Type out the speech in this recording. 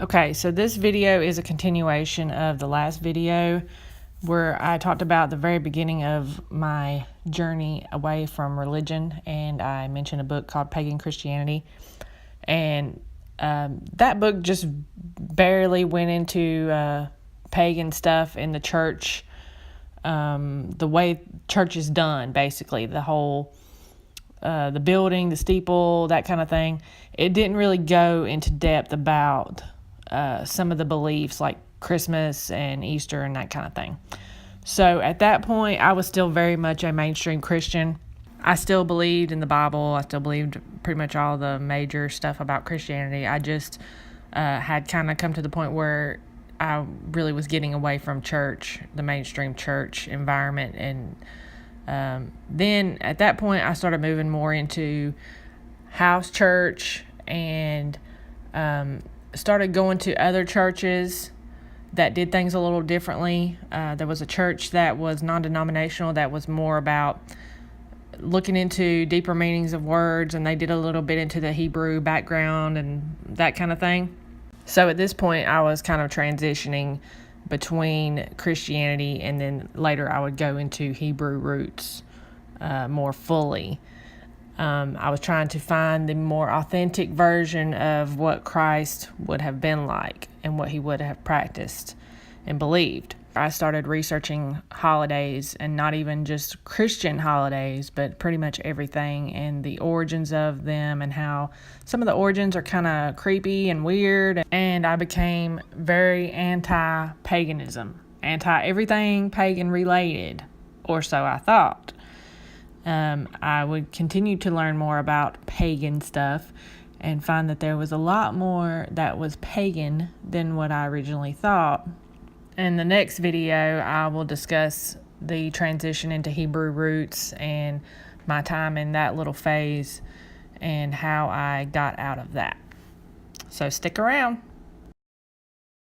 Okay, so this video is a continuation of the last video where I talked about the very beginning of my journey away from religion, and I mentioned a book called Pagan Christianity. And that book just barely went into pagan stuff in the church, the way church is done, basically, the whole the building, the steeple, that kind of thing. It didn't really go into depth about some of the beliefs like Christmas and Easter and that kind of thing. So at that point, I was still very much a mainstream Christian. I still believed in the Bible. I still believed pretty much all the major stuff about Christianity. I just had kind of come to the point where I really was getting away from church, the mainstream church environment. And then at that point, I started moving more into house church and started going to other churches that did things a little differently. There was a church that was non-denominational that was more about looking into deeper meanings of words, and they did a little bit into the Hebrew background and that kind of thing. So at this point, I was kind of transitioning between Christianity, and then later I would go into Hebrew roots more fully. I was trying to find the more authentic version of what Christ would have been like and what he would have practiced and believed. I started researching holidays, and not even just Christian holidays, but pretty much everything and the origins of them, and how some of the origins are kind of creepy and weird. And I became very anti-paganism, anti-everything pagan related, or so I thought. I would continue to learn more about pagan stuff and find that there was a lot more that was pagan than what I originally thought. In the next video, I will discuss the transition into Hebrew roots and my time in that little phase and how I got out of that. So stick around.